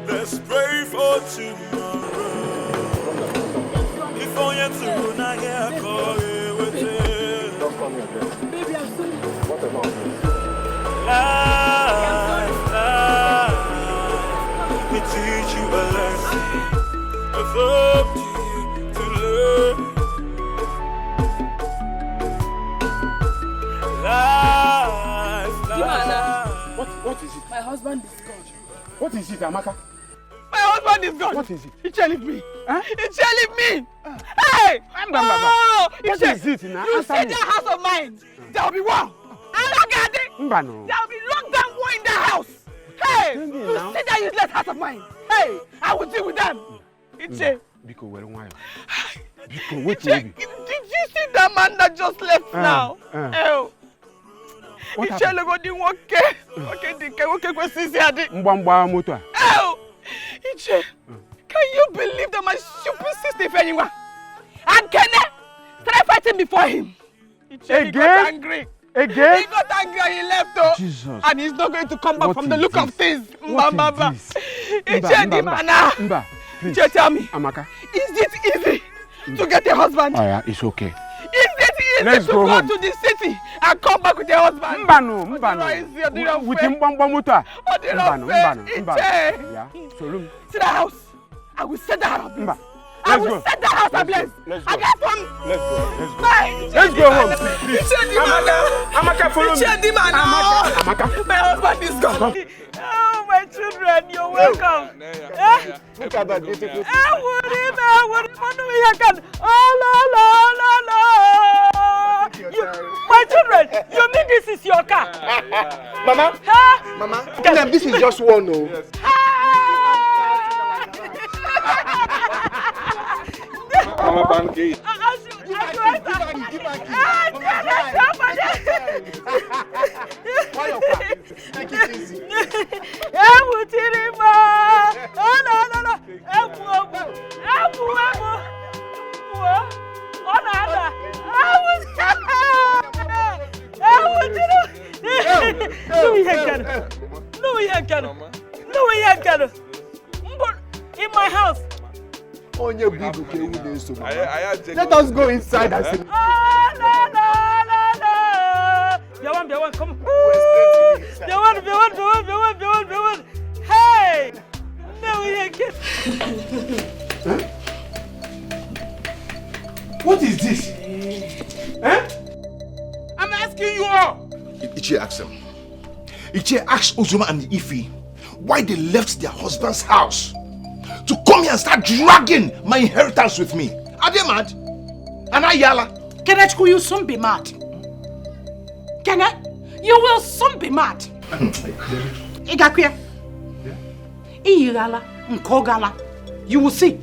Let's pray for tomorrow. If only to not hear call with it. Don't call me again. Baby, I'm sorry. What about life? We teach you a lesson. It's up to you to learn. What is it? My husband is gone. What is it, Amaka? My husband is gone. What is it? He challenged me. Huh? He challenged me. Hey! Oh, what is it now? You said that house of mine. There will be war. And look at it. There will be lockdown war in the house. Hey! You said that useless house of mine. Hey! I will deal with them. Iche. Biko, where am I? Biko, wait. Did you see that man that just left now? What happened? Iche, can you believe that my stupid sister if anyone? And Kenneth started fighting before him. Iche, he got angry. Again? He got angry and he left though. Jesus. And he's not going to come back from the look of things. What is this? Mba, please. Iche, tell me. Amaka. Is it easy to get a husband? Oh yeah, it's okay. Is it easy to go to the city and come back with your husband? Mbano. With him, yeah. So look. To the house. I will set the house. Mba. I will set the house ablaze. Let's go. Let's go home. Please. Amaka, follow me. Amaka. My husband is gone. Oh, my children, you're welcome. Look at that beautiful. My children, you mean this is your car? Mama? Huh? Mama? This is just one, no? Mama pancake. In my house. Let us go inside and see. No. Come. Hey! No, we ain't get. What is this? I'm asking you all. Ichie asked them. Ichie asked Uzoma and Ifi why they left their husband's house to come here and start dragging my inheritance with me. Are they mad? And I yalla. Kenneth, will you soon be mad? Kenneth, you will soon be mad. Igakwe. Iyigala, nkogala. You will see.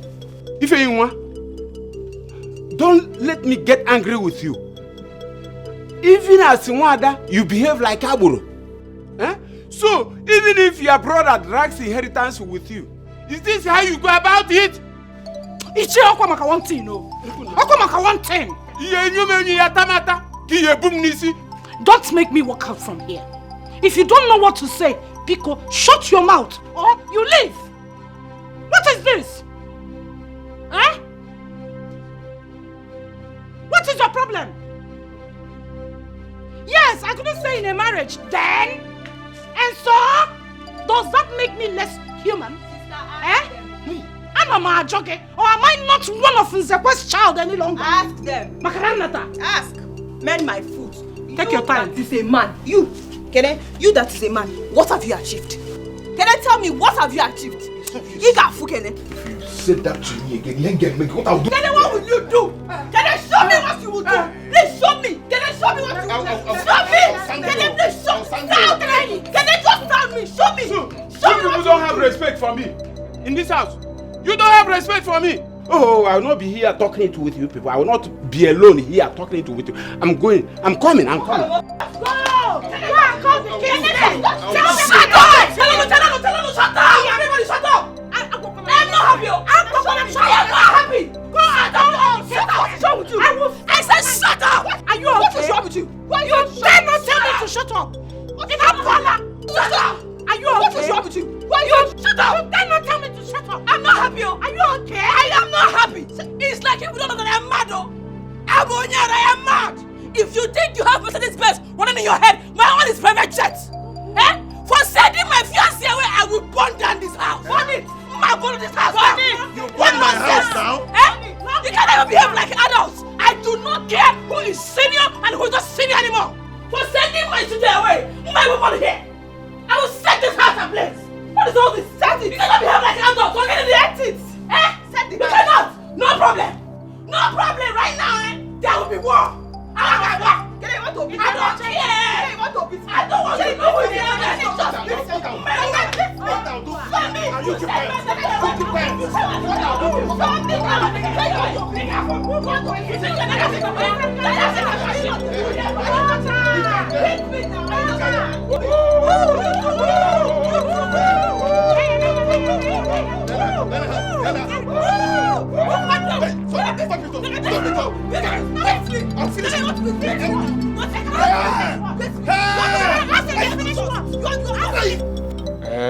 If anyone, don't let me get angry with you. Even as Nwada, you behave like Aburo. So, even if your brother drags inheritance with you, is this how you go about it? Ichi okwamaka one thing, no. Okwamaka one thing. Don't make me walk out from here. If you don't know what to say, Pico, shut your mouth or you leave. What is this? Huh? What is your problem? Yes, I couldn't stay in a marriage then. And so, does that make me less human? Am I joking? Or am I not one of Nzekwe's child any longer? Ask them. Makaranata. Ask. Mend my foot. Take your time. That is a man. You, Kene, you that is a man. What have you achieved? Kene, tell me, what have you achieved? Igafu, Kene. If you say that to me again, what I'll do? Kene, what will you do? Kene, show me what you will do. Please show me. Kene, show me what you will do. Show me. Kene, please show me. Kene, just tell me. Show me. Some people don't have respect for me. In this house. You don't have respect for me. Oh, I will not be here talking it with you people. I will not be alone here talking it with you. I'm going. I'm coming. Go! Go and call the king. Tell him, shut up! Everybody shut up! I'm not happy. I'm not happy. Go and shut up. What's wrong with you? I said shut up. Are you okay? What is wrong with you? You dare not tell me to shut up. Shut up. Are you okay? What is wrong with you? You shut up! You cannot tell me to shut up! I'm not happy, oh! Are you okay? I am not happy! It's like if you don't know that I am mad, oh! I am mad! If you think you have Mercedes-Benz running in your head, my own is private jet! Eh? For sending my fiancé away, I will burn down this house! Burn it! I burn this house! Burn it! You burn my house now? Eh? You can't even behave like adults! I do not care who is senior and who is not senior anymore! For sending my children away, my woman here! I will set this house ablaze! What is all this? Set it! You cannot behave like adults! We're getting the exits! Eh? Set it! You cannot! No problem! No problem right now, eh? There will be war! I don't care! I don't want to know who you are! Are you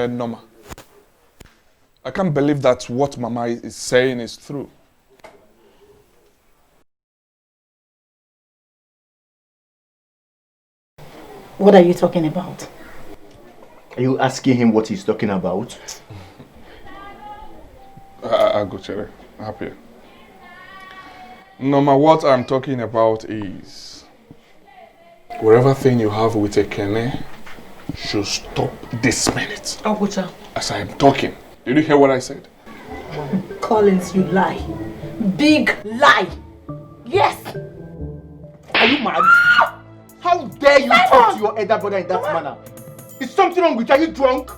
Norma, I can't believe that what Mama is saying is true. What are you talking about? Are you asking him what he's talking about? I'll go, Chere. Happy. Norma, what I'm talking about is whatever thing you have with a Kene should stop this minute. Abuja. As I am talking. Did you hear what I said? Collins, you lie. Big lie. Yes. Are you mad? How dare you talk to your elder brother in that manner? Is something wrong with you? Are you drunk?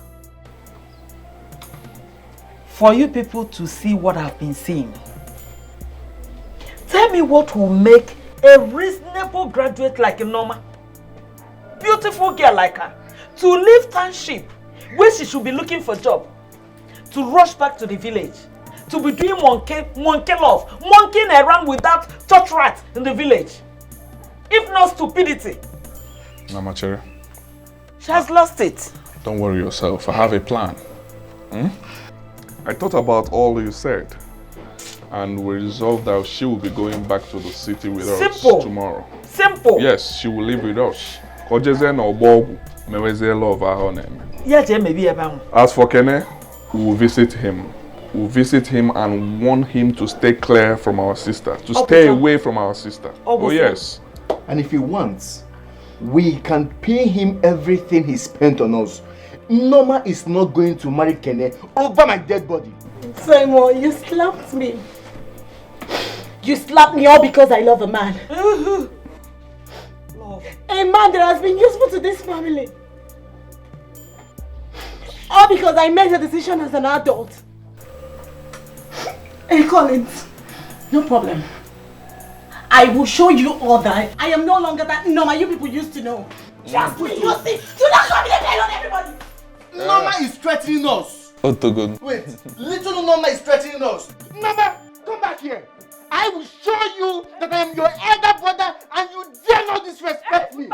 For you people to see what I've been seeing, tell me what will make a reasonable graduate like a Norma, beautiful girl like her, to leave township where she should be looking for job, to rush back to the village, to be doing monkey love, monkeying around with that church rat in the village. If not stupidity. Mama Chere, she has lost it. don't worry yourself. I have a plan. I thought about all you said, and we resolved that she will be going back to the city with us tomorrow. Simple. Yes, she will live with us. As for Kene, we will visit him. We'll visit him and want him to stay clear from our sister, to stay away from our sister. Oh yes. And if he wants, we can pay him everything he spent on us. Norma is not going to marry Kene over my dead body. Simon, you slapped me. You slapped me all because I love a man. Love. A man that has been useful to this family. All because I made a decision as an adult. Hey Collins, no problem. I will show you all that I am no longer that Norma you people used to know. Just me, you see, you not show me the pain on everybody. Norma is threatening us. Wait, little Norma is threatening us. Norma, come back here. I will show you that I am your elder brother and you dare not disrespect me.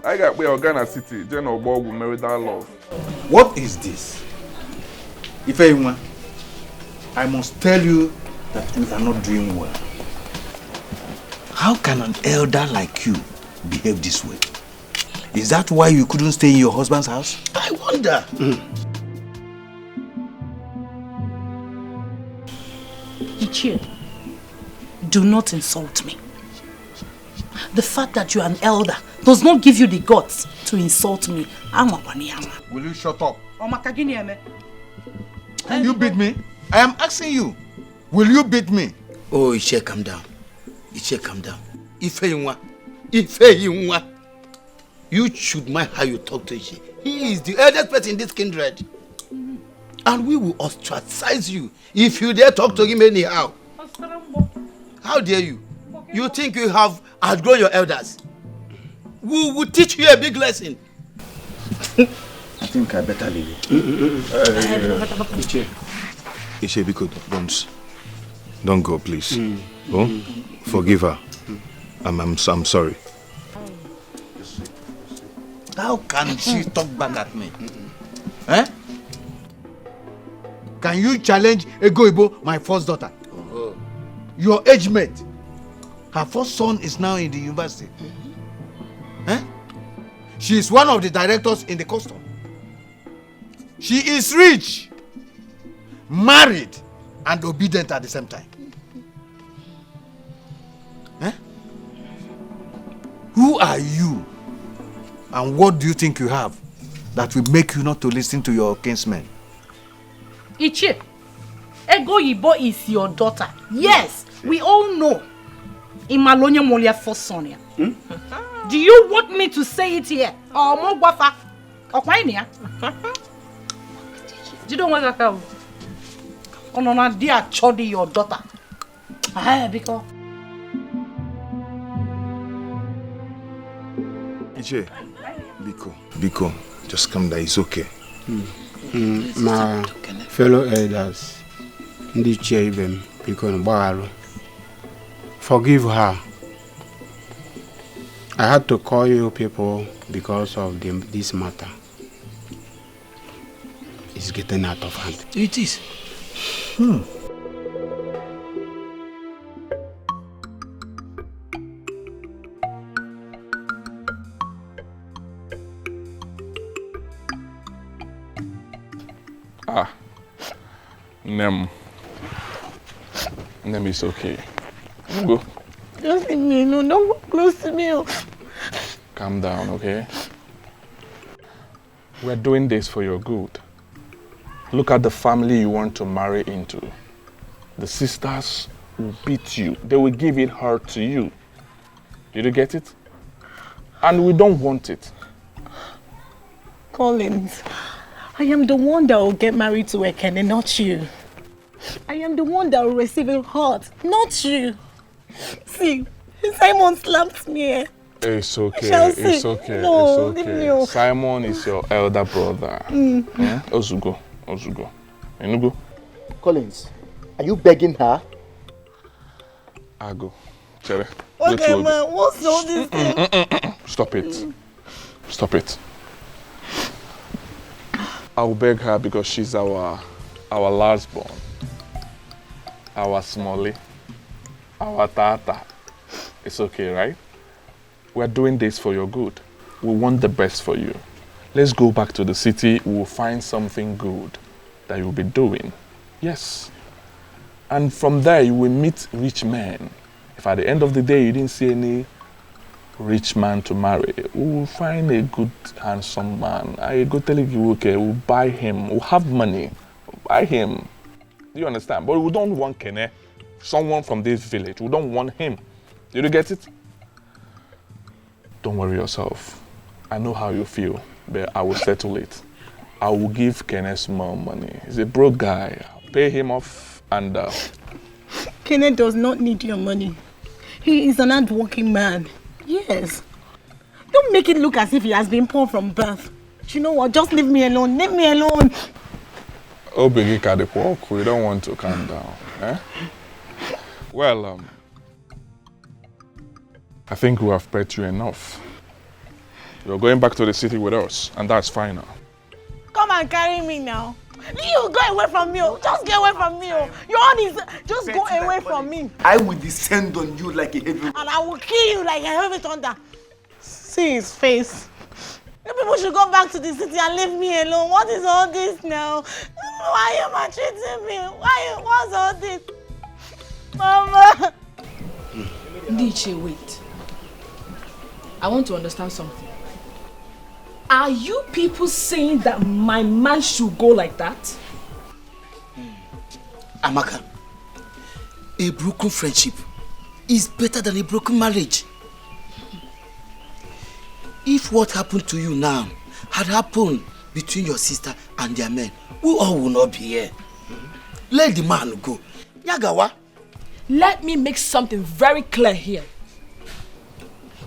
I got where Ghana City, General Bob will marry that love. What is this? Ifeima, I must tell you that we are not doing well. How can an elder like you behave this way? Is that why you couldn't stay in your husband's house? I wonder. Ichie, do not insult me. The fact that you are an elder does not give you the guts to insult me. Will you shut up? Can you beat me? I am asking you. Will you beat me? Oh, Ichie, calm down. Ichie, calm down. Ifeima. You should mind how you talk to Ichie. He is the eldest person in this kindred. And we will ostracize you if you dare talk to him anyhow. How dare you? You think you have outgrown your elders? We will teach you a big lesson. I think I better leave you. Ichie, Biko, don't go, please. Oh, forgive her. I'm sorry. How can she talk back at me? Eh? Can you challenge Egoibo, my first daughter? Your age mate. Her first son is now in the university. Eh? She is one of the directors in the custom. She is rich, married, and obedient at the same time. Eh? Who are you? And what do you think you have that will make you not to listen to your kinsmen? Ichie, Egoibo is your daughter. Yes, we all know. Imalonya Molia first son. Do you want me to say it here? Or more wafa? Or kwainia? You don't want to tell? Oh no, no, dear Chodi, your daughter. Because. Iche, Biko, just come down. It's okay. My fellow elders, forgive her. I had to call you people because of this matter. It's getting out of hand. It is. Nem is okay. Go. Just leave me alone. Don't go close to me. Calm down, okay? We're doing this for your good. Look at the family you want to marry into. The sisters will beat you. They will give it her to you. Did you get it? And we don't want it. Collins, I am the one that will get married to Ekene, not you. I am the one that will receive a heart, not you. See, Simon slapped me. It's okay, it's okay, no, it's okay. Simon is your elder brother. Ozugo. Enugo. Collins, are you begging her? I go. Chere. Okay, man, what's all this thing? Stop it. I'll beg her because she's our last born. Our Smolly. Our Tata. It's okay, right? We're doing this for your good. We want the best for you. Let's go back to the city. We'll find something good that you'll be doing. Yes. And from there, you will meet rich men. If at the end of the day, you didn't see any rich man to marry, we'll find a good, handsome man. I go tell you, okay, we'll buy him. We'll have money. We'll buy him. Do you understand? But we don't want Kene, someone from this village. We don't want him. Did you get it? Don't worry yourself. I know how you feel, but I will settle it. I will give Kene small money. He's a broke guy. I'll pay him off and... Kene does not need your money. He is an hard-working man. Yes. Don't make it look as if he has been poor from birth. You know what? Just leave me alone. Leave me alone. Oh, Biggie, we don't want to calm down. Eh? Well, I think we have paid you enough. You're going back to the city with us, and that's final. Come and carry me now. You go away from me. Just get away from me. Your own is just go away from me. I will descend on you like a heavy. And I will kill you like a heavy thunder. See his face. You people should go back to the city and leave me alone. What is all this now? Why are you maltreating me? What's all this? Mama. Dikeh, wait. I want to understand something. Are you people saying that my man should go like that? Amaka, a broken friendship is better than a broken marriage. If what happened to you now had happened between your sister and their men, we all will not be here. Let the man go. Yagawa. Let me make something very clear here.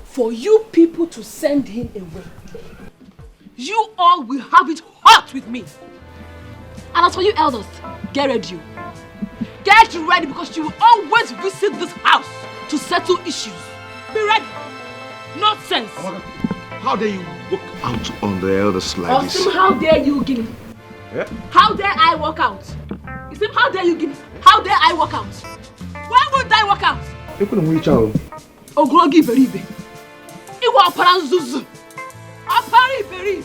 For you people to send him away, you all will have it hot with me. And as for you elders, get ready. Get ready because you will always visit this house to settle issues. Be ready. Nonsense. How dare you walk out on the elders like this? Osim, how dare you, Guinea? Yeah? How dare I walk out? Osim, how dare you, Guinea? How dare I walk out? Why would I walk out? You couldn't reach out. Ogrogi beribe. Iwa paranzuzu. Apari beribe.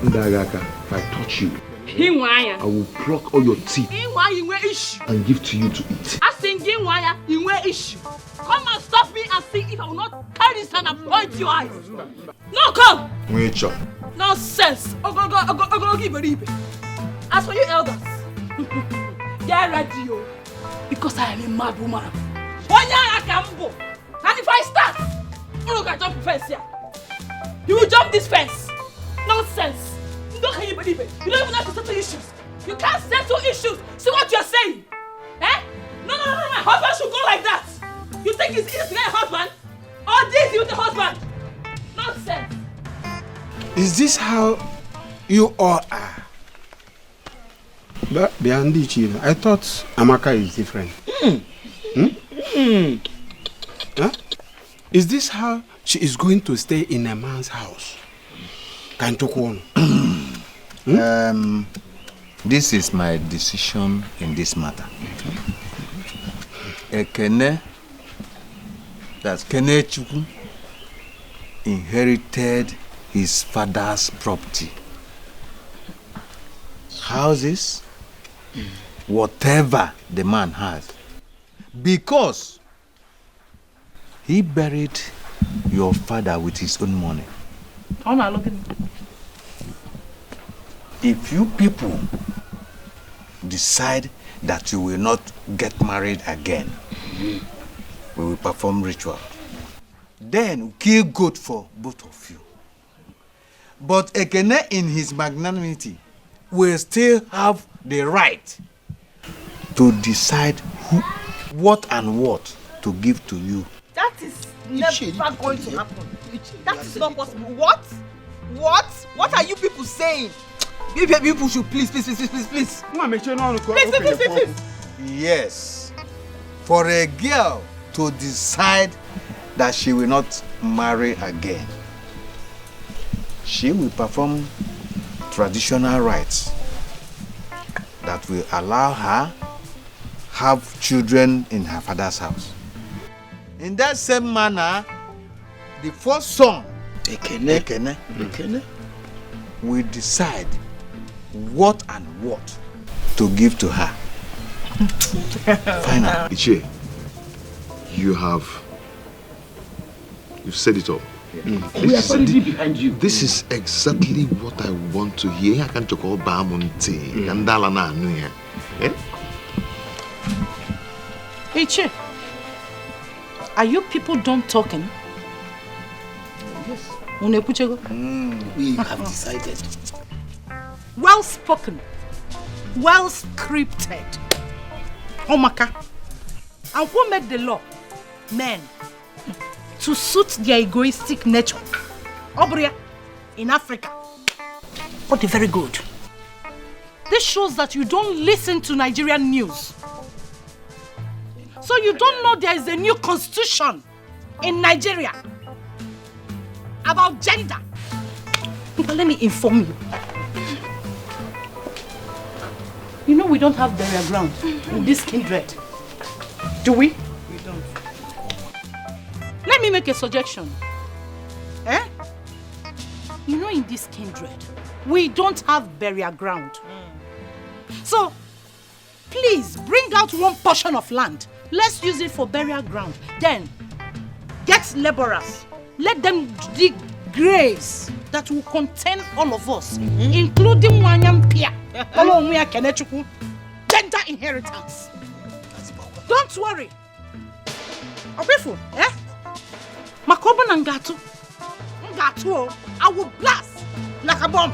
Ndagaka, if I touch you, Hinwaya. I will pluck all your teeth Hinwaya inwe issue. and give to you to eat. Asingin waya inwe issue. Come and stop me and see if I will not carry this and point your eyes. No, come. Wait, Nonsense. Ogrogi beribe. As for you elders, get ready, yo. Because I am a mad woman. And if I start, you can jump the fence here. You will jump this fence. Nonsense. You don't believe it. You don't even have to settle issues. You can't settle issues. See what you're saying? Eh? No. My husband should go like that. You think it's easy to get a husband? Or this with the husband? Nonsense. Is this how you all are? But behind each other, I thought Amaka is different. Huh? Is this how she is going to stay in a man's house? This is my decision in this matter. Ekene, that's Kenechukwu, inherited his father's property. Houses, whatever the man has. Because he buried your father with his own money. How am I looking? If you people decide that you will not get married again, we will perform ritual. Then we kill goat for both of you. But Ekene, in his magnanimity, will still have the right to decide what to give to you. That is never going to happen. That is not possible. What? What are you people saying? People should please. Please. Yes. For a girl to decide that she will not marry again, she will perform traditional rites that will allow her have children in her father's house. In that same manner, the first son, Ekene, will decide what to give to her. Final. Ichie, you've said it all. We are solidly behind you. This is exactly what I want to hear. I can't talk about Bamunti. Kandala na anu ya. Ichie, are you people done talking? Yes. We have decided. Well spoken. Well scripted. Omaka. And who made the law? Men. To suit their egoistic nature. Obria, in Africa. Oh, they're very good. This shows that you don't listen to Nigerian news. So you don't know there is a new constitution in Nigeria about gender. But let me inform you. You know we don't have burial ground in this kindred. Do we? We don't. Let me make a suggestion. You know in this kindred, we don't have burial ground. So, please bring out one portion of land. Let's use it for burial ground. Then, get laborers. Let them dig graves that will contain all of us, including Wanyam Pia, gender inheritance. Don't worry. Obefu, Makoba Nangatu. Ngatu, I will blast like a bomb.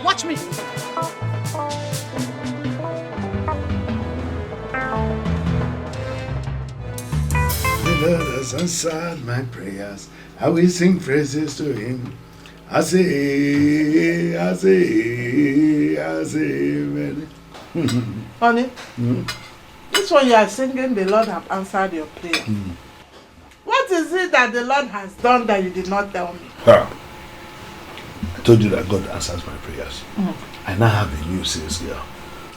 Watch me. The Lord has answered my prayers. I will sing praises to him. I say, Honey, this one you are singing, the Lord have answered your prayer. What is it that the Lord has done that you did not tell me? told you that God answers my prayers. I now have a new sales girl.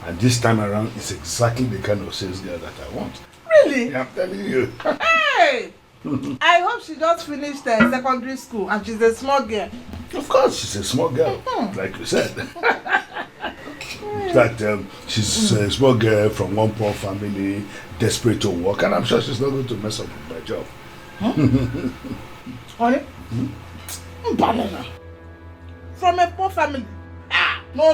And this time around, it's exactly the kind of sales girl that I want. Really? Yeah, I'm telling you. Hey! I hope she just finished secondary school and she's a small girl. Of course, she's a small girl, like you said. In fact, she's a small girl from one poor family, desperate to work, and I'm sure she's not going to mess up with my job. Honey? Banana. From a poor family? Ah! No.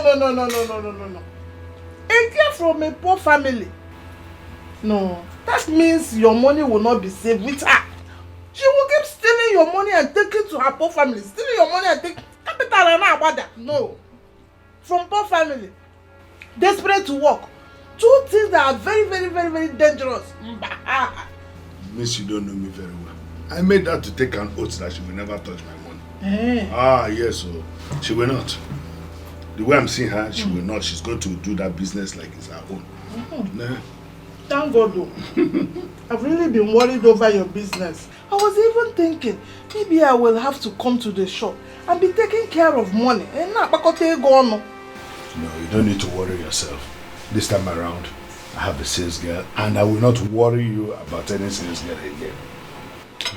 A girl from a poor family? No. That means your money will not be saved with her. She will keep stealing your money and taking to her poor family. Stealing your money and taking capital and about that. No. From poor family. Desperate to work. Two things that are very, very, very, very dangerous. Miss, you don't know me very well. I made her to take an oath that she will never touch my money. Hey. Yes, so she will not. The way I'm seeing her, she will not. She's going to do that business like it's her own. Nah. Thank God though. I've really been worried over your business. I was even thinking, maybe I will have to come to the shop and be taking care of money. No, you don't need to worry yourself. This time around, I have a sales girl and I will not worry you about any sales girl again.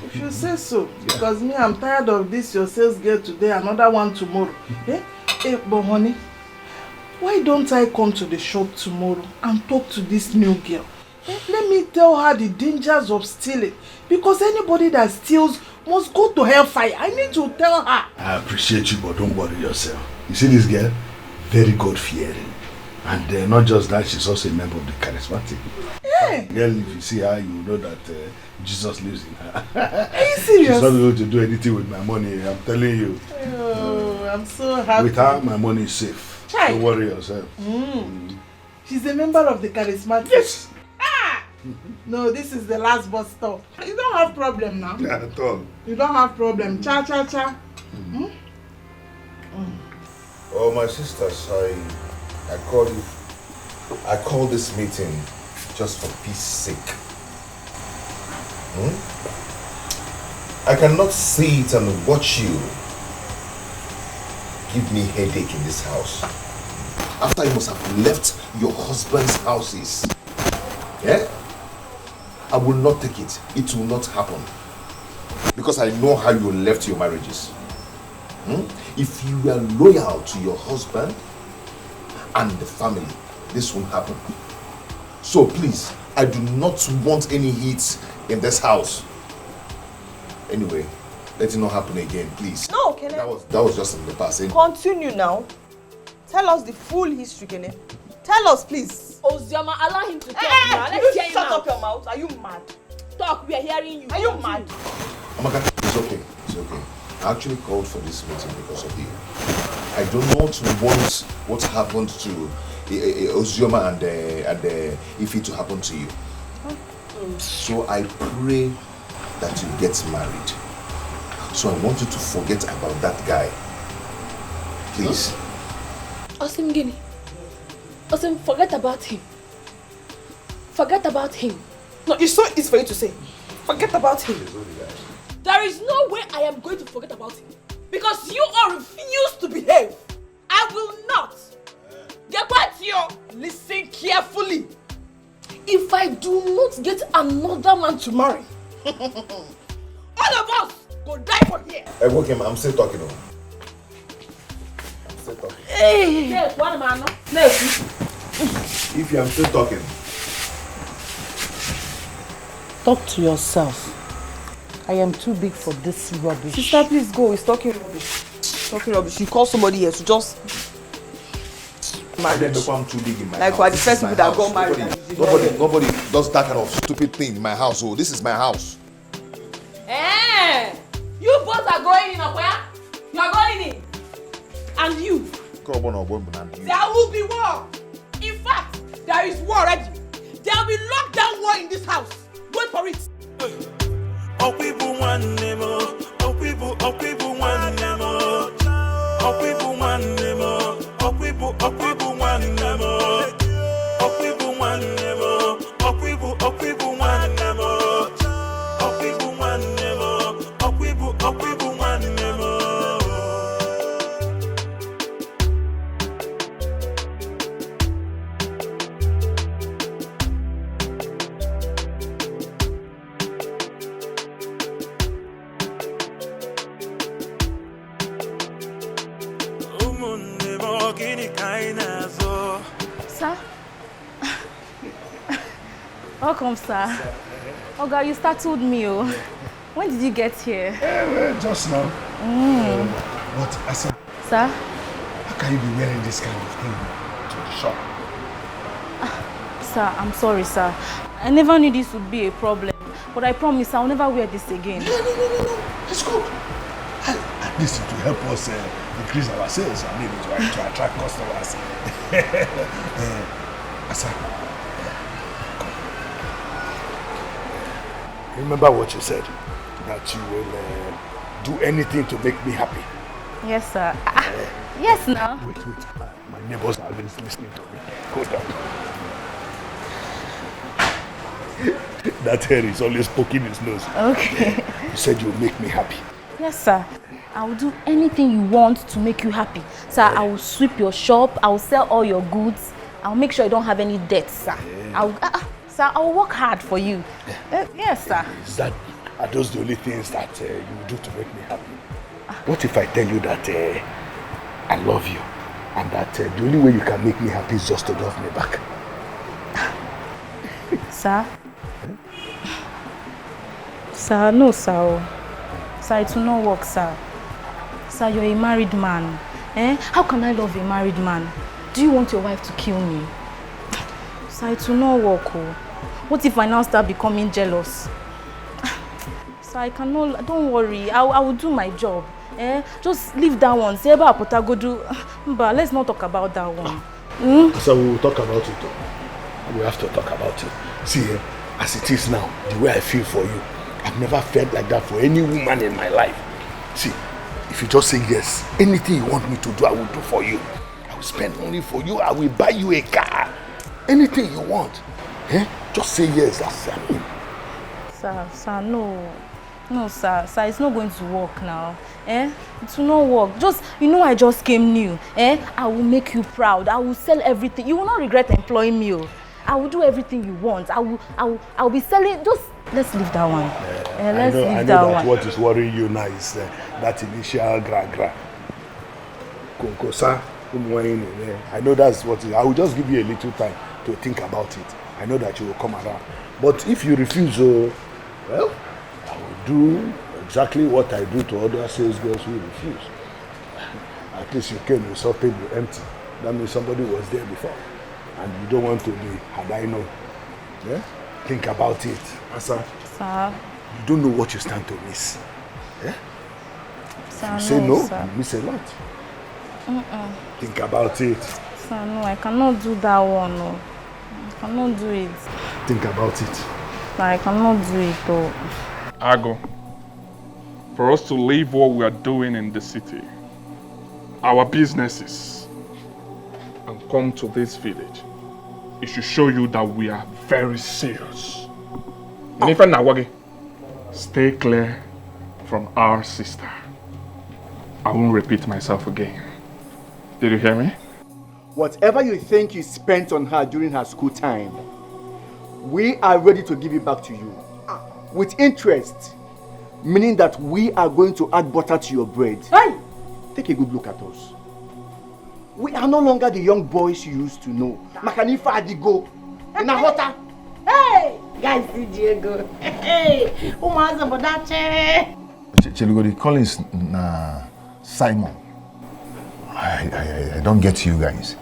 If you say so, because me, I'm tired of this your sales girl today, another one tomorrow. But honey, why don't I come to the shop tomorrow and talk to this new girl? Let me tell her the dangers of stealing. Because anybody that steals must go to hellfire. I need to tell her. I appreciate you, but don't worry yourself. You see this girl? Very God-fearing. And not just that, she's also a member of the charismatic. Yeah. Girl, if you see her, you know that Jesus lives in her. Are you serious? She's not going to do anything with my money, I'm telling you. Oh, I'm so happy. With her, my money is safe. Chai. Don't worry yourself. She's a member of the charismatic. Yes. No, this is the last bus stop. You don't have problem now. Yeah, at all. You don't have problem. Cha. Oh, my sisters, I call this meeting just for peace sake. I cannot sit and watch you give me headache in this house. After you must have left your husband's houses. Yeah? I will not take it. It will not happen. Because I know how you left your marriages. If you are loyal to your husband and the family, this won't happen. So please, I do not want any heat in this house. Anyway, let it not happen again, please. No, Kenneth. That was just in the past. Continue now. Tell us the full history, Kenneth. Tell us, please. Ozioma, allow him to talk now. Let's hear him shut up your mouth. Are you mad? Talk, we are hearing you. Are you mad? Amaka, it's okay. It's okay. I actually called for this meeting because of you. I do not want what happened to Ozioma and Ife to happen to you. So I pray that you get married. So I want you to forget about that guy. Please. Osim Gini. Osim, forget about him. Forget about him. No, it's so easy for you to say. Forget about him. There is no way I am going to forget about him. Because you all refuse to behave. I will not. Get back to you. Listen carefully. If I do not get another man to marry, all of us go die for here. Hey, okay, I'm still talking. I'm still talking. Hey, yes, one man. If I'm still talking. Talk to yourself. I am too big for this rubbish. Sister, please go. He's talking rubbish. You call somebody here to just marry. I'm too big in my Like house. we're the first people that got married. Nobody does that kind of stupid thing in my house. Oh, this is my house. You both are going in, where? You are going in. And you. There will be war. In fact, there is war already. There will be lockdown war in this house. Wait for it. Oh, people want them more. Oh, people want them more. Oh, people want them more. Oh, people want them more. Oh, people want them more. Oh, people want them more. Oh, people want them more. Oh, people want them more. Ogini kaina zo. Sir? Welcome, sir. Oh God, you startled me. Oh. When did you get here? Just now. But Asa, sir? How can you be wearing this kind of thing to the shop? Sir, I'm sorry, sir. I never knew this would be a problem. But I promise I'll never wear this again. No. It's good. At least it will help us increase our sales. I mean, to attract customers. Asa, come. Remember what you said, that you will do anything to make me happy. Yes, sir. Yes, now. Wait. My neighbors are listening to me. Hold on. That hair is always poking his nose. Okay. You said you will make me happy. Yes, sir. I will do anything you want to make you happy. Sir, I will sweep your shop. I will sell all your goods. I will make sure you don't have any debts, sir. Sir, I will work hard for you. Yes, sir. Are those the only things that you will do to make me happy? What if I tell you that I love you and that the only way you can make me happy is just to love me back? Sir? Sir, no, sir. Sir, it will not work, sir. Sir, you're a married man. How can I love a married man? Do you want your wife to kill me? Sir, it will not work. What if I now start becoming jealous? Sir, I cannot. Don't worry. I will do my job. Just leave that one. Say about Potagodu. But let's not talk about that one. So we will talk about it. We have to talk about it. See, as it is now, the way I feel for you, I've never felt like that for any woman in my life. See, if you just say yes, anything you want me to do, I will do for you. I will spend money for you. I will buy you a car. Anything you want. Just say yes. That's I mean. Sir, no. No, sir. Sir, it's not going to work now. It will not work. I just came new. I will make you proud. I will sell everything. You will not regret employing me. I will do everything you want. I will be selling. Just let's leave that one. Let's leave I know that one. one. What is worrying you now is that initial gra. Konkosa, I know that's what it is. I will just give you a little time to think about it. I know that you will come around. But if you refuse, well, I will do exactly what I do to other sales girls who refuse. At least you came, you saw table empty. That means somebody was there before. And you don't want to be, had I known. Yeah? Think about it. Asa, sir. You don't know what you stand to miss. Yeah? Sir, If you say no, sir. you miss a lot. Think about it. Sir, no, I cannot do that one. No. I cannot do it. Think about it. Sir, I cannot do it though. Ago, for us to leave what we are doing in the city, our businesses, and come to this village, it should show you that we are very serious. And if Nawagi, stay clear from our sister. I won't repeat myself again. Did you hear me? Whatever you think you spent on her during her school time, we are ready to give it back to you. With interest, meaning that we are going to add butter to your bread. Hey! Take a good look at us. We are no longer the young boys you used to know. Makanifa Adigo. In a hotter. Hey! Guys, Diego. Hey! Who wants about that chair? Chelugo, the Collins na Simon. I don't get you guys.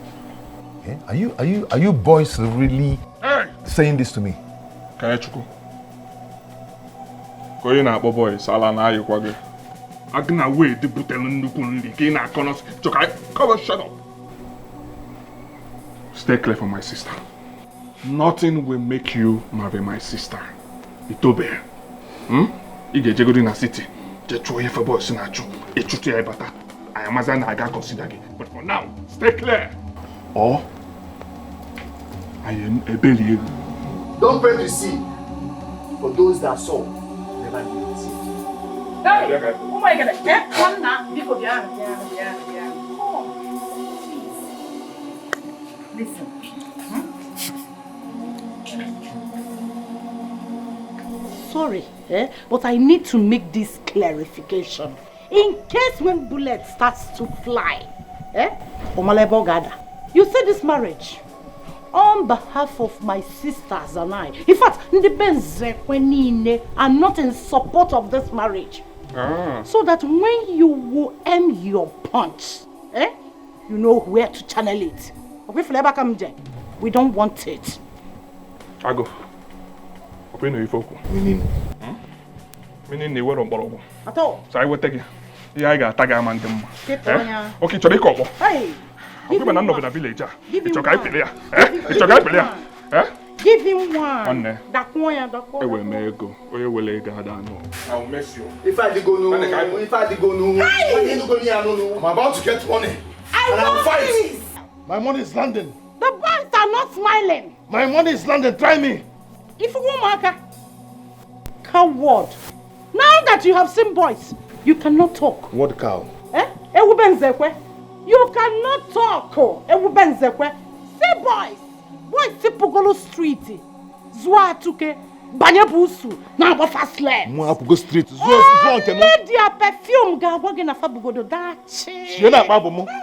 Are you boys really saying this to me? Kayachuku. Koyi na akpọ boys ala na ayikwa gị. Agna we the butelu nnukwu nri ka ị na-akọ nọs. Chokai, come shut up. Stay clear from my sister. Nothing will make you marry my sister. Itobe. Ị ga-ejegodi na city. Je chụọ ihe for boys na-achụ. Ịchụtụ ya ịbata. Ayamaza na aga consider gị. But for now, stay clear. Or I am a belly. Don't pray to see. For those that saw, never knew it. Hey! Oh my God! Come now. Before behind. Come. Listen. Sorry, but I need to make this clarification. In case when bullet starts to fly, You said this marriage on behalf of my sisters and I. In fact, Ndibenzekwenine are not in support of this marriage. So that when you will aim your punch, you know where to channel it. We don't want it. I go. Meaning they were on Borobo. At all. So I will take it. Yeah, I got tag among them. Okay, Chobeko. Hey! I'm going to the villager. It's okay, Pilia. It's okay, Pilia. Give him one. Onny. That one. I will make go. Where will I go? I'll mess you. If I did go no, I'm about to get money. I'm fight. My money is landing. The boys are not smiling. My money is landing. Try me. If you want marker, coward. Now that you have seen boys, you cannot talk. What cow? You cannot talk. Say boys. Boys Tipogolo Street. Zwa tuke. Banyabusu. Now go fast lane. Go street. Media perfume ga wagena fabugodo dachi.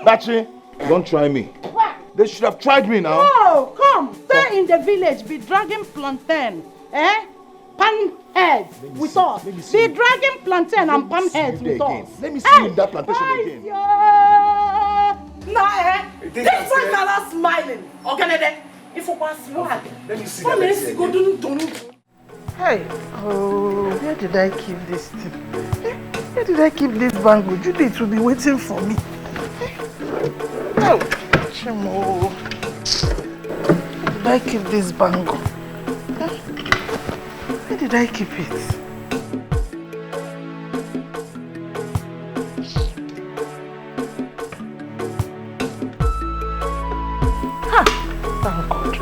Dachi. Don't try me. What? They should have tried me now. Oh, come. Stay in the village. Be dragging plantain. Pan heads with us. Be dragging plantain and pan heads with us. Let me see you in that plantation again. This ones are not smiling. Okay, if you want swag. Let me see that. Hey, oh, where did I keep this thing? Where did I keep this bangle? Judith will be waiting for me. Oh, Chimo. Where did I keep this bangle? Where did I keep it? Ha! Thank God.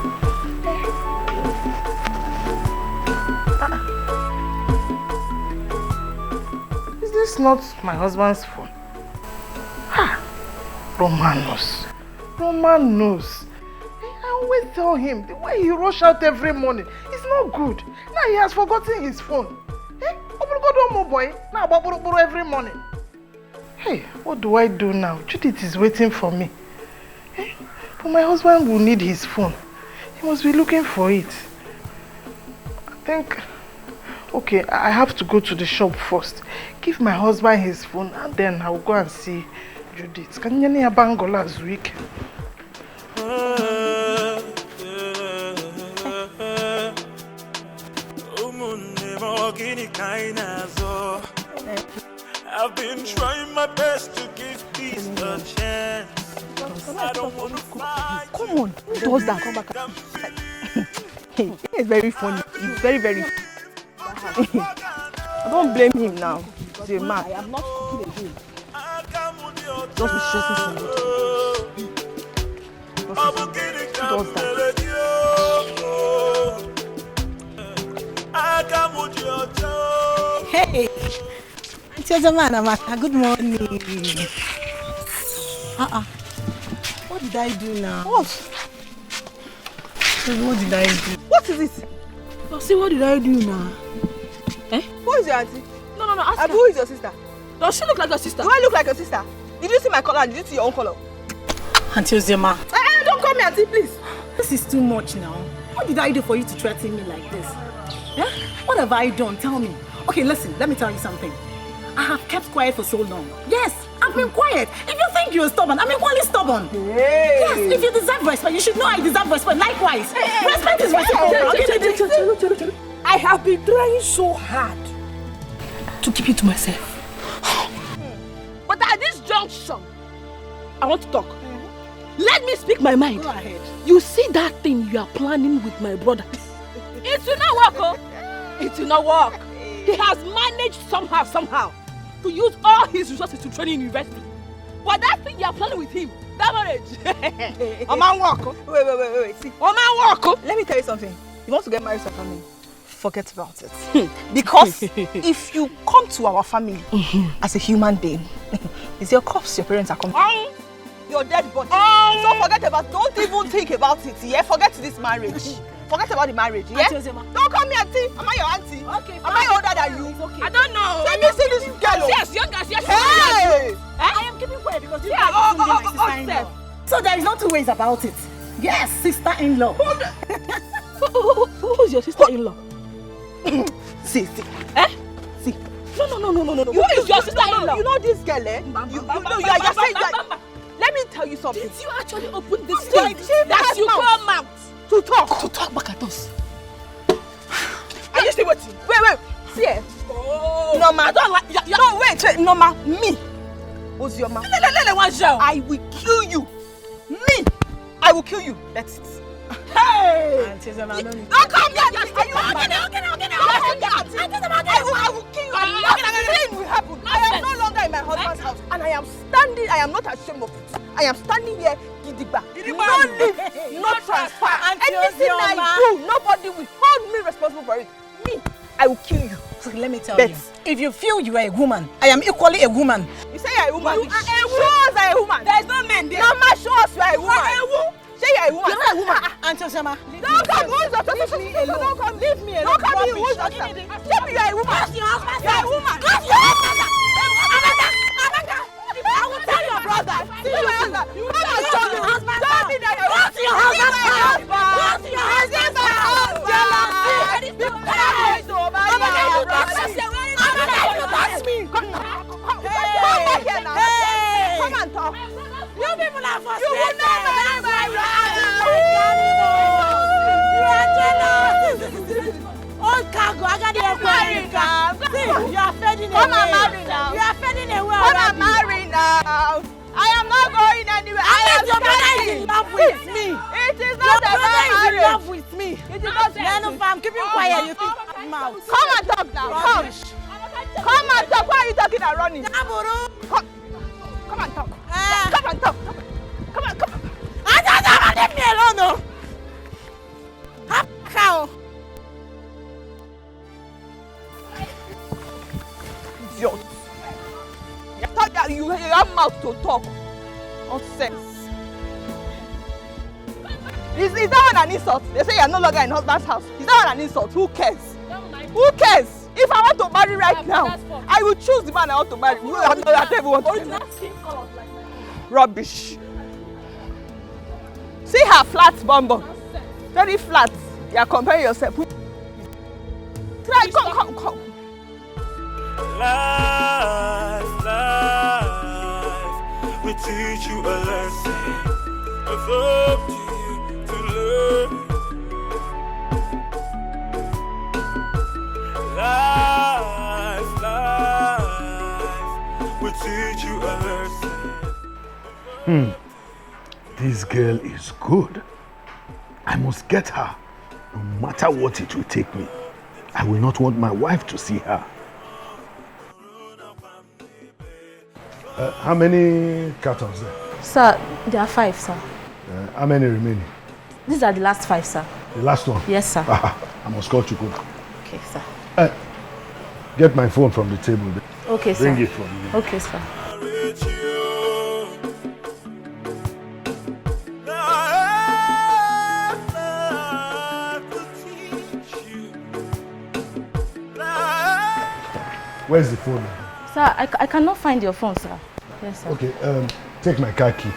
Is this not my husband's phone? Ha! Roman knows. I always tell him the way he rush out every morning is not good. Now he has forgotten his phone. Boy. Now every morning. Hey, what do I do now? Judith is waiting for me. But my husband will need his phone. He must be looking for it. I think... Okay, I have to go to the shop first. Give my husband his phone and then I will go and see Judith. Can you hear Bango last week? I've been trying my best to give peace a chance. I don't want to fight. Come on, who does that? Come back. Hey, it's very funny. It's very, very funny. I don't blame him now. He's a man. I am not cooking again. Just be stressing somebody. Who does that? Hey! It's your man, Amaka. Good morning. What did I do now? What? What did I do? What is it? Oh, see, what did I do now? Who is your auntie? No, ask her. Who is your sister? Does she look like your sister? Do I look like your sister? Did you see my color? Did you see your own color? Auntie Ozema. Don't call me auntie, please. This is too much now. What did I do for you to threaten me like this? What have I done? Tell me. Okay, listen, let me tell you something. I have kept quiet for so long. Yes, I've been quiet. If you think you're stubborn, I'm equally stubborn. Hey. Yes, if you deserve respect, you should know I deserve respect. Likewise. Respect is reciprocal. I have been trying so hard to keep you to myself. But at this junction, I want to talk. Let me speak my mind. Go ahead. You see that thing you are planning with my brother? It will not work, oh. It will not work. He has managed somehow to use all his resources to train in university. But that thing you are planning with him, that marriage. A man walk. Wait. See. A man walk. Let me tell you something. You want to get married to a family? Forget about it. Because if you come to our family as a human being, it's your corpse your parents are coming. Your dead body. So forget about it. Don't even think about it. Yeah, forget this marriage. Forget about the marriage, yeah? Don't call me auntie. Am I your auntie? Okay, Am I older than you? Okay. I don't know. Let me see this girl. Yes, younger. Yes, hey! I am keeping quiet because you guys are my sister-in-law. So there is no two ways about it. Yes, sister-in-law. Who's your sister-in-law? See. Eh? See. No. Who is your sister-in-law? You know this girl, eh? You are saying that. Let me tell you something. Did you actually open this thing that you come out to talk? To talk back at us. Are you still waiting? Wait. See eh? Oh. Norma, I don't like. No, wait. Norma, me. Who's your man? I will kill you. Me. I will kill you. That's it. Hey! Auntie Zema, no need. Don't come here. Okay. I will kill you. Nothing will happen. I am no longer in my husband's house, and I am standing. I am not ashamed of it. I am standing here. Gidigba. No leave, no transfer. Anything I do, nobody will hold me responsible for it. Me, I will kill you. So let me tell you, if you feel you are a woman, I am equally a woman. You say you are a woman. You are a woman. Show us you are a woman. There is no man there. Mama, show us you are a woman. Say you are a woman. You are a woman. Auntie Osama, don't come. Who is your daughter? Don't come. Leave me alone. Don't come here. Who is your daughter? Tell me you are a woman. You are a woman. I will tell your brother. See your husband. You will tell your husband. Tell me that you are Go to your husband. Go to your husband. That's me. Come and talk. You people are for you will not marry my old cargo, I got the you are fading away. Come and marry now. You are fading away. Come and marry now. I am not going anywhere. Your brother is in love with me. It is not about marriage. In love with me. It is not. I'm keeping quiet. You think mouth. Come and talk now. Come and talk. Why are you talking and running? Come and talk. Come and talk. Come on. Leave me alone, no. How? Idiot. You thought that you have mouth to talk. Nonsense. Is that one an insult? They say you are no longer in husband's house. Is that one an insult? Who cares? Who cares? If I want to marry right now, I will choose the man I want to marry. I don't even want to marry. Rubbish. See her flat bum. Very flat. You are comparing yourself. Try, come. Life will teach you a lesson. It's up to you to learn. Life will teach you a lesson. This girl is good. I must get her, no matter what it will take me. I will not want my wife to see her. How many cartons there? Sir, there are 5, sir. How many remaining? These are the last 5, sir. The last one? Yes, sir. I must call Chukwu. Okay, sir. Get my phone from the table. Okay, sir. Bring it for me. Okay, sir. Where's the phone? Sir, I cannot find your phone, sir. Yes, sir. Okay, take my car key.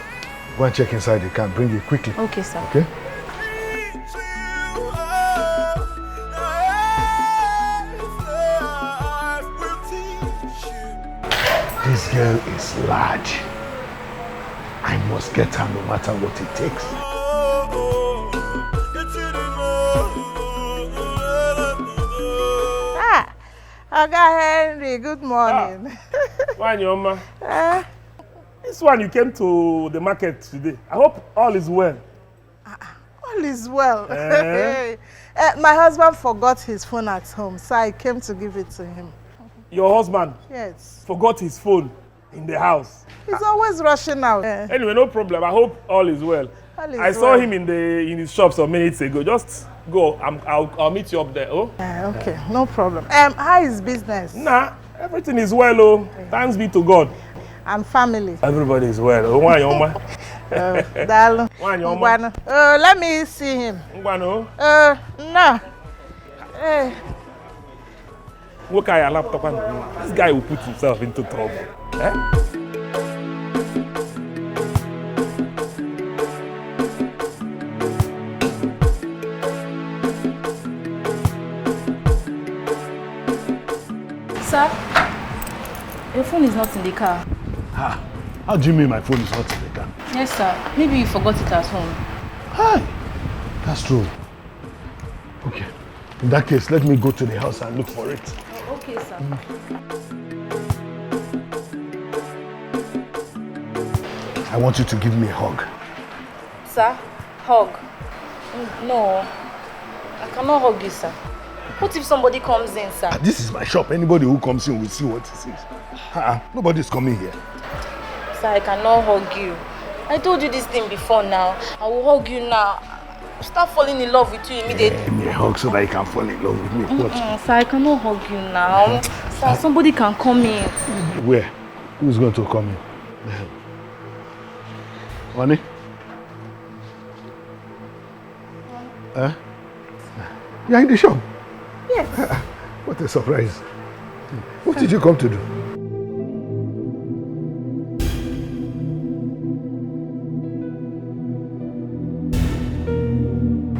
Go and check inside the car. Bring it quickly. Okay, sir. Okay? This girl is large. I must get her no matter what it takes. Oga Henry, good morning. Wanyoma. This one you came to the market today. I hope all is well. All is well. My husband forgot his phone at home, so I came to give it to him. Your husband? Yes. Forgot his phone in the house. He's always rushing out. Anyway, no problem. I hope all is well. I saw him in his shop some minutes ago. Just go. I'll meet you up there. Oh. Okay, no problem. How is business? Nah, everything is well. Oh, thanks be to God. and family. Everybody is well. Why, Oma? Darling. Why, Oma? Let me see him. No. No. Look at your laptop. This guy will put himself into trouble. Sir, your phone is not in the car. How do you mean my phone is not in the car? Yes, sir. Maybe you forgot it at home. Hi, that's true. Okay, in that case, let me go to the house and look for it. Oh, okay, sir. I want you to give me a hug. Sir, hug? No, I cannot hug you, sir. What if somebody comes in, sir? This is my shop. Anybody who comes in will see what it is. Nobody's coming here. Sir, I cannot hug you. I told you this thing before now. I will hug you now. Start falling in love with you immediately. Give me a hug so that you can fall in love with me. What? Sir, I cannot hug you now. Sir, somebody can come in. Where? Who's going to come in? Onny? You're in the shop? Yes. What a surprise. What did you come to do?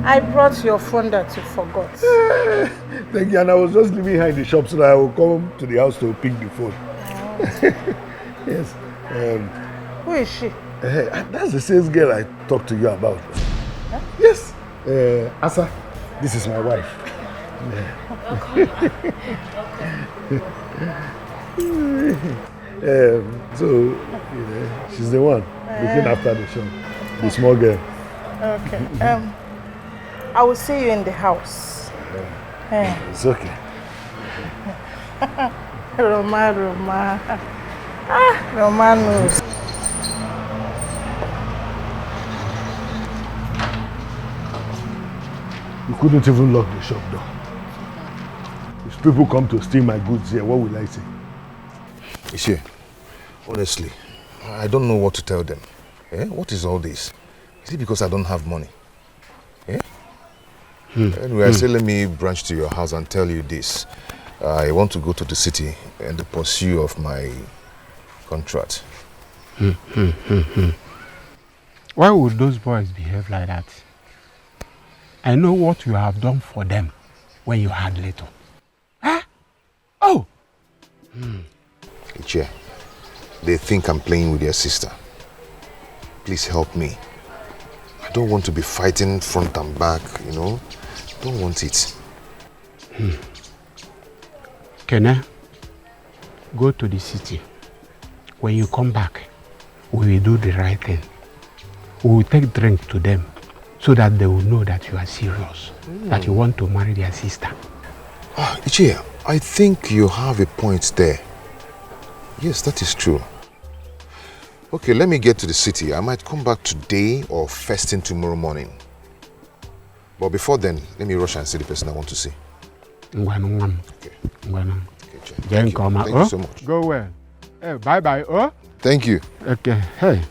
I brought your phone that you forgot. Thank you, and I was just leaving her in the shop so that I will come to the house to pick the phone. Yes. Who is she? That's the sales girl I talked to you about. Huh? Yes. Asa, this is my wife. So, she's the one looking after the shop. The small girl. Okay. I will see you in the house. It's okay. Roma. Roma knows. You couldn't even lock the shop door. If people come to steal my goods here, what will I say? Ishi, honestly, I don't know what to tell them. What is all this? Is it because I don't have money? Anyway, I say let me branch to your house and tell you this. I want to go to the city in the pursuit of my contract. Why would those boys behave like that? I know what you have done for them when you had little. Huh? Oh! Ichi, they think I'm playing with their sister. Please help me. I don't want to be fighting front and back, you know. Don't want it. Kene, go to the city. When you come back, we will do the right thing. We will take drink to them so that they will know that you are serious, that you want to marry their sister. Ichi, I think you have a point there. Yes, that is true. Okay, let me get to the city. I might come back today or first thing tomorrow morning. But before then, let me rush and see the person I want to see. Okay. Thank you so much. Go well. Hey, bye-bye. Oh? Thank you. Okay. Hey.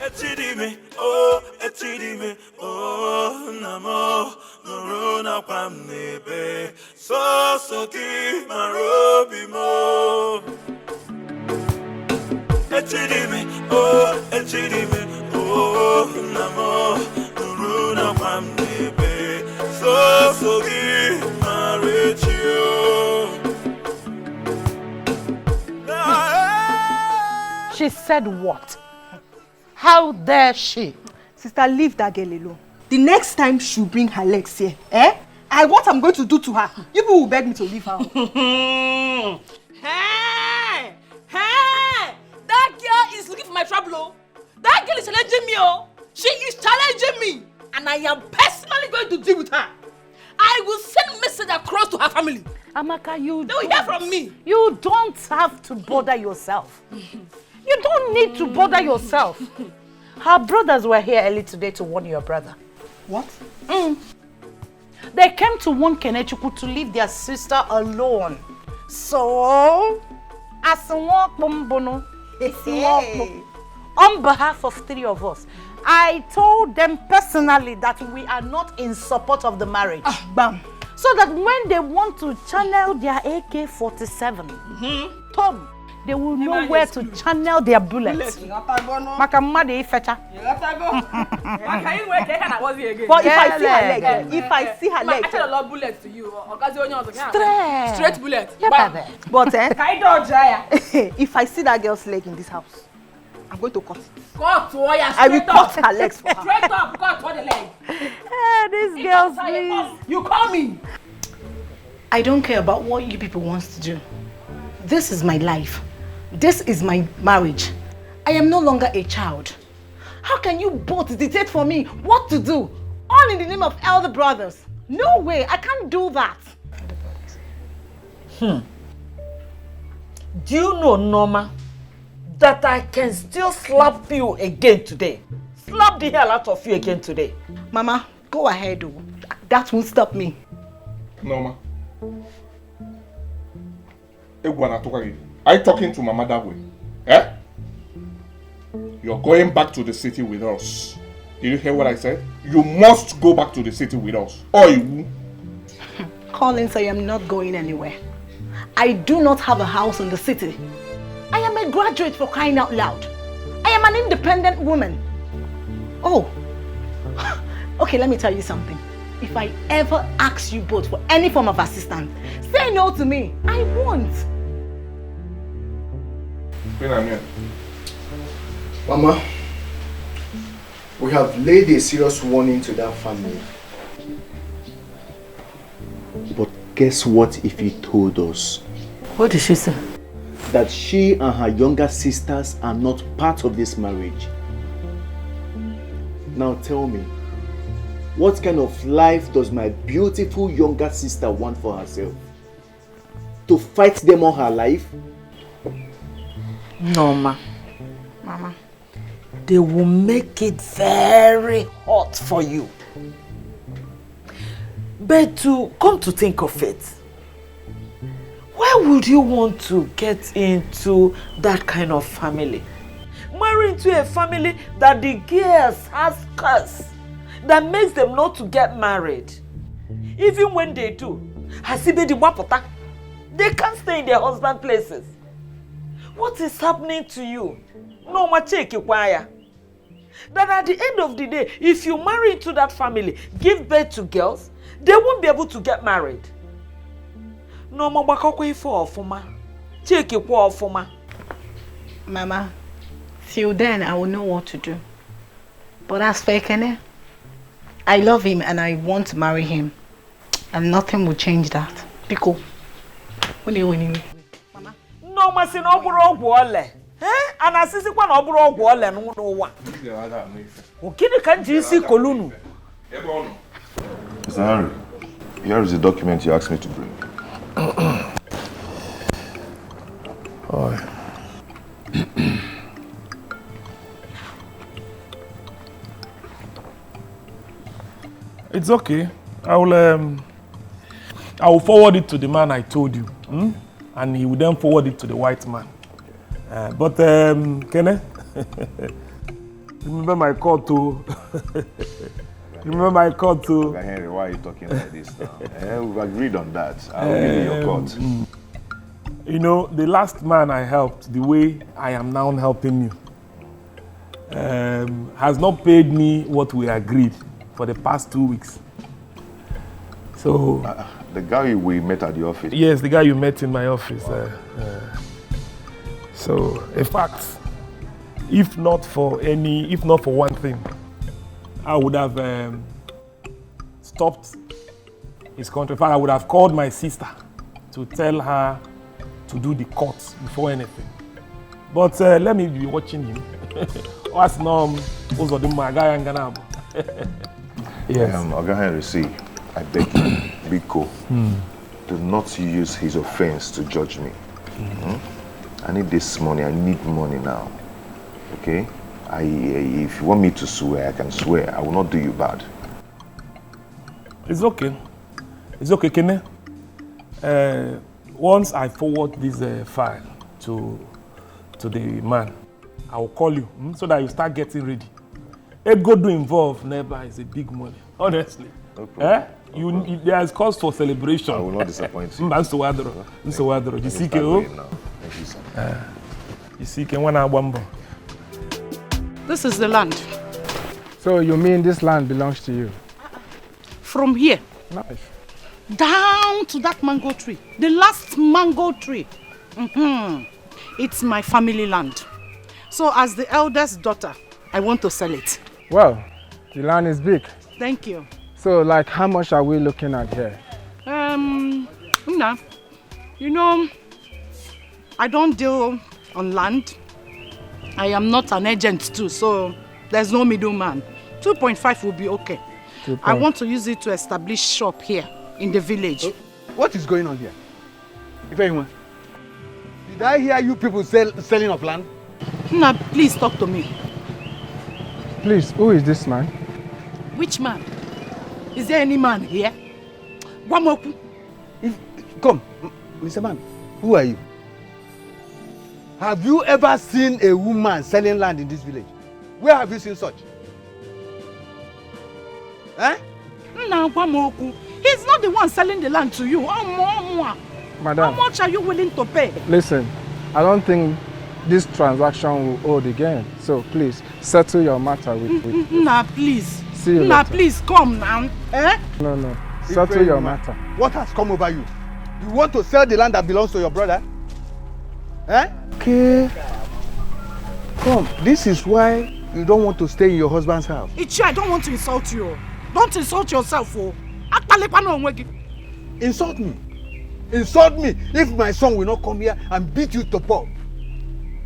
She said what? How dare she? Sister, leave that girl alone. The next time she'll bring her legs here, what I'm going to do to her, you people will beg me to leave her. Hey! That girl is looking for my trouble. That girl is challenging me. She is challenging me. And I am personally going to deal with her. I will send a message across to her family. Amaka, they will hear from me. You don't have to bother yourself. You don't need to bother yourself. Her brothers were here early today to warn your brother. What? They came to warn Kenechukwu to leave their sister alone. So, as On behalf of 3 of us, I told them personally that we are not in support of the marriage. Bam. So that when they want to channel their AK-47, Tom, they will know where to channel their bullets. But if I see her leg, I tell a lot of bullets to you. Straight bullets. But if I see that girl's leg in this house, I'm going to cut it. Cut, I will cut her legs for her. Straight up, cut the leg. These girls, please. You call me. I don't care about what you people want to do. This is my life. This is my marriage. I am no longer a child. How can you both dictate for me what to do? All in the name of elder brothers. No way, I can't do that. Do you know, Norma, that I can still slap you again today? Slap the hell out of you again today. Mama, go ahead. That won't stop me. Norma. Are you talking to Mama that way? Eh? You're going back to the city with us. Did you hear what I said? You must go back to the city with us. Or you will. Collins, I am not going anywhere. I do not have a house in the city. I am a graduate, for crying out loud. I am an independent woman. Oh. Okay, let me tell you something. If I ever ask you both for any form of assistance, say no to me. I won't. Mama, we have laid a serious warning to that family. But guess what if he told us? What did she say? That she and her younger sisters are not part of this marriage. Now tell me, what kind of life does my beautiful younger sister want for herself? To fight them all her life? No, Mama. They will make it very hot for you. But to come to think of it, why would you want to get into that kind of family? Marry into a family that the girls has curse, that makes them not to get married. Even when they do, they can't stay in their husband places. What is happening to you? No macheke kwaya. That at the end of the day, if you marry into that family, give birth to girls, they won't be able to get married. No mabakokwe for ofuma. Cheke kwa ofuma. Mama, till then I will know what to do. But as for Ekene, I love him and I want to marry him. And nothing will change that. Biko. Mama. No masi no buru ogwu ole. And asisi kwa no buru ogwu ole n'ụwa. Okini ka nji isi kolunu. Mr. Henry, here is the document you asked me to bring. It's okay. I will forward it to the man I told you, and he will then forward it to the white man. But Kenneth, remember my call to. Remember my court too. Henry, why are you talking like this now? We've agreed on that. I'll give you your court. You know, the last man I helped, the way I am now helping you, has not paid me what we agreed for the past 2 weeks. So... the guy we met at the office? Yes, the guy you met in my office. So, in fact, if not for one thing, I would have stopped his contract. In fact, I would have called my sister to tell her to do the court before anything. But let me be watching him. Yes. Oga Henry, see, I beg you, Biko, do not use his offense to judge me. I need this money. I need money now. Okay? If you want me to swear, I can swear. I will not do you bad. It's okay. It's okay, Kene. Once I forward this file to to the man. I will call you so that you start getting ready. A good to involve never is a big money, honestly. No problem. There is cause for celebration. I will not disappoint you. You see, Thank you, sir. You see, Wambo. This is the land. So you mean this land belongs to you? From here. Nice. Down to that mango tree. The last mango tree. It's my family land. So as the eldest daughter, I want to sell it. Well, the land is big. Thank you. So like how much are we looking at here? Nah. You know, I don't deal on land. I am not an agent too, so there's no middleman. 2.5 will be okay. I want to use it to establish shop here in the village. What is going on here? If anyone, did I hear you people selling of land? Nah, please talk to me. Please, who is this man? Which man? Is there any man here? Wamoku. Come, Mr. Man, who are you? Have you ever seen a woman selling land in this village? Where have you seen such? Eh? Nah, Wamoku. He's not the one selling the land to you. Madam. How much are you willing to pay? Listen, I don't think this transaction will hold again. So please, settle your matter with Nah, please. See you Nah, later. please, come now. Eh? No. Settle your matter. What has come over you? You want to sell the land that belongs to your brother? Eh? Okay. Come, this is why you don't want to stay in your husband's house. Ichi, I don't want to insult you. Don't insult yourself, oh. Insult me? Insult me if my son will not come here and beat you to pulp.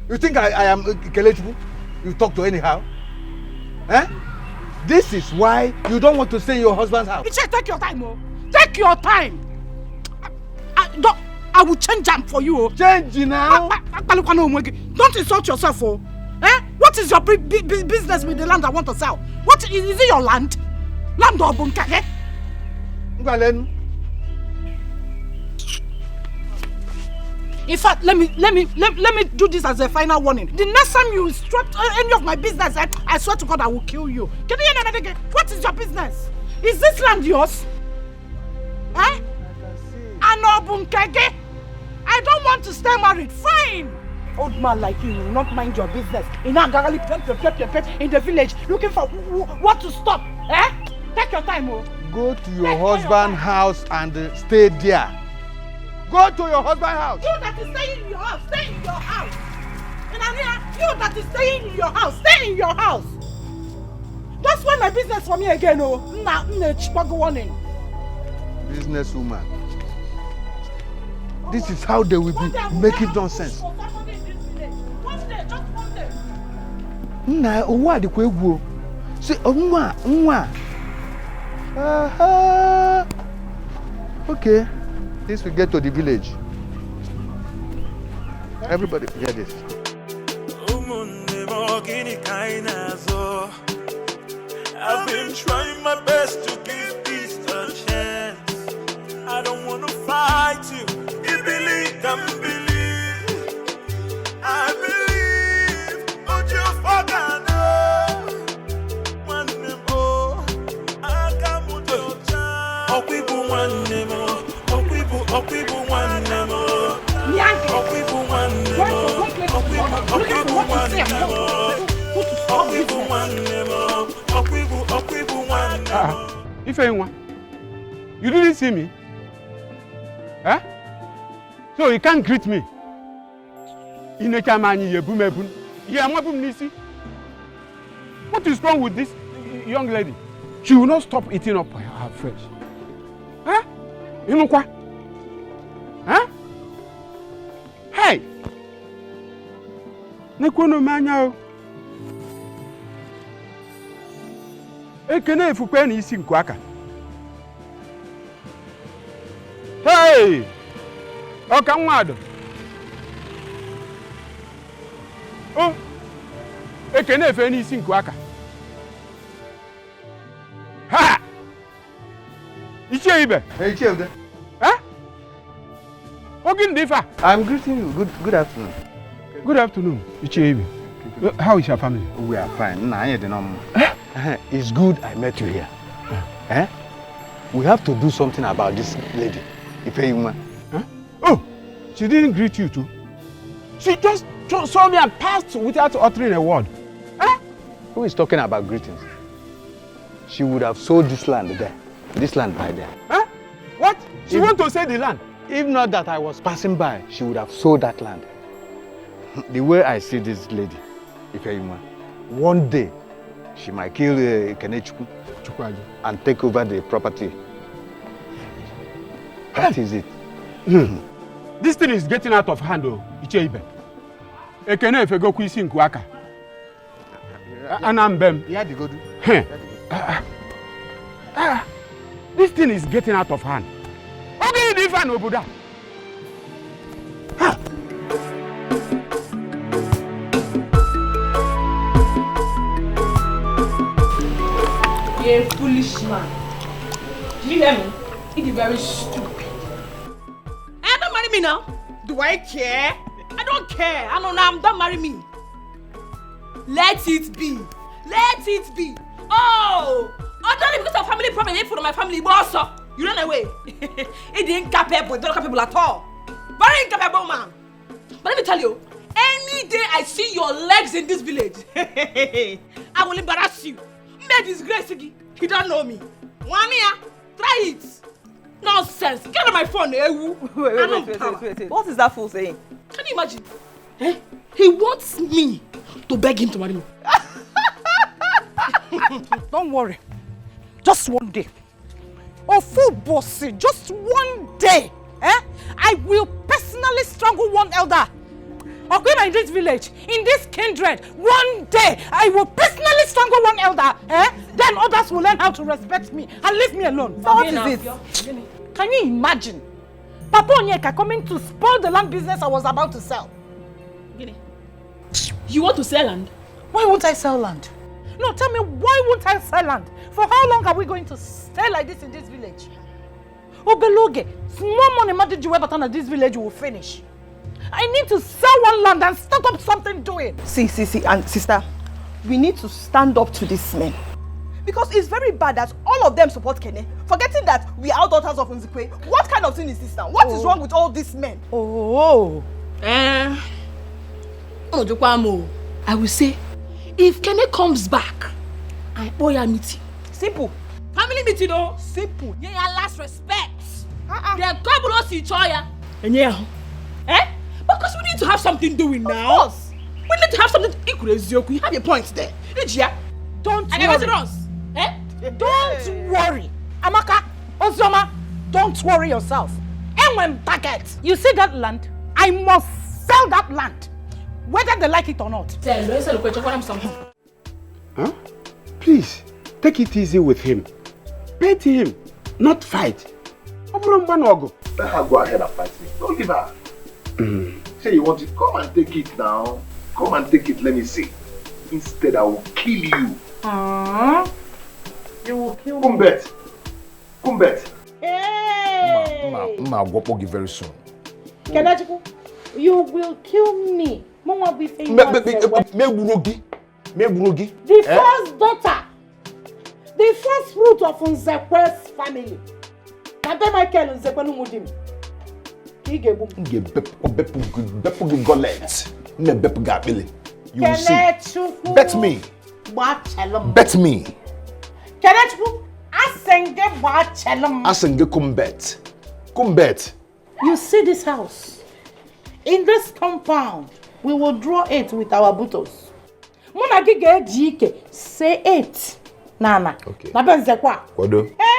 You think I am eligible? You talk to anyhow? Eh? This is why you don't want to stay in your husband's house. Ichi, take your time, oh. Take your time. I will change them for you. Change now? Don't insult yourself, oh. Eh? What is your business with the land I want to sell? What is it your land? Land or bunkage? In fact, let me do this as a final warning. The next time you disrupt any of my business, I swear to God I will kill you. Can you hear that again? What is your business? Is this land yours? Eh? Anobunkege? I don't want to stay married. Fine. Old man like you will not mind your business. In the village looking for what to stop. Eh? Take your time, oh. Go to your husband's house and stay there. Go to your husband's house. You that is staying in your house, stay in your house. You that is staying in your house, stay in your house. Don't spoil my business for me again, oh. Businesswoman. This is how they will be making nonsense. Nna, owa di kwa egwu. Say, nwa. Okay. This will get to the village. Everybody hear this. I've been trying my best to give peace a chance. I don't want to fight you. You believe, can believe. I believe. But you forgot. One name, oh, I come with your child. Oh, people, one name, oh. Oh, people, one name, oh. Oh, people, one name, oh. Oh, people, one name, oh. Oh, people, one name, oh. Oh, people, one name, oh. If anyone, you didn't see me? Huh? So you can't greet me. What is wrong with this young lady? She will not stop eating up her flesh. Huh? You know what? Huh? Hey! Nekono manya o. Ekene efukwe ni isi nkwaka. Hey! Oka nwado. Oh! Ekene efe ni isi nkwaka. Ha! Ichie ibe. Hey, Ichie. Huh? Ogin Difa. I'm greeting you. Good afternoon. Good afternoon, Ichiebi. How is your family? We are fine. It's good I met you here. We have to do something about this lady. Oh, she didn't greet you too. She just saw me and passed without uttering a word. Who is talking about greetings? She would have sold this land there. This land right there. What? She want to sell the land? If not that I was passing by, she would have sold that land. The way I see this lady, one day she might kill Kenechukwu and take over the property. That is it. This thing is getting out of hand, Icheibe. Ekene if go kwisi nkuaka. Anambem. This thing is getting out of hand. Okay, different oboda. You're a foolish man. Do you hear me? It is very stupid. Don't marry me now. Do I care? I don't care. I know now. Don't marry me. Let it be. Let it be. Oh, only because of family problem. For my family, boss, you run away. It ain't capable. Don't capable at all. Very incapable man. But let me tell you, any day I see your legs in this village, I will embarrass you. Make disgrace you. He don't know me. 1 year, try it. Nonsense. Get on my phone. Wait. What is that fool saying? Can you imagine? He wants me to beg him to marry me. Don't worry. Just one day. Oh, fool bossy, just one day. I will personally strangle one elder. In this village, in this kindred, one day I will personally strangle one elder. Then others will learn how to respect me and leave me alone. So what is it? Can you imagine? Papa Onyeka coming to spoil the land business I was about to sell. You want to sell land? Why won't I sell land? No, tell me, why won't I sell land? For how long are we going to stay like this in this village? Obeloge, small money matter you ever turn this village will finish. I need to sell one land and start up something doing. See, and sister, we need to stand up to these men. Because it's very bad that all of them support Kene, forgetting that we are daughters of Nzikwe. What kind of thing is this now? What is wrong with all these men? I will say, if Kene comes back, I owe you a meeting. Simple. Family meeting though. Simple. Yeah, last respect. They are couple of each other. And yeah. Because we need to have something doing now. Of course. We need to have something equal. You have your points there. Don't worry. Don't worry. Amaka, Ozoma, don't worry yourself. And when target, you see that land, I must sell that land. Whether they like it or not. Please, take it easy with him. Pay him, not fight. Let her go ahead and fight me. Don't leave her. Say you want it, come and take it now. Come and take it, let me see. Instead, I will kill you. You will kill me. Kumbet. Hey! Ma will give very soon. Kenachiku, you will kill me. Mama be saying The first daughter, the first fruit of Nzekwe's family. Nante Michael Nzekwe Numudim. You will see. Bet me. Bet me. Asenge kumbet. You see this house? In this compound, we will draw it with our butos. Mona gige Dikeh say it. Nana. Okay. Nabenzekwa. Kodo. Hey!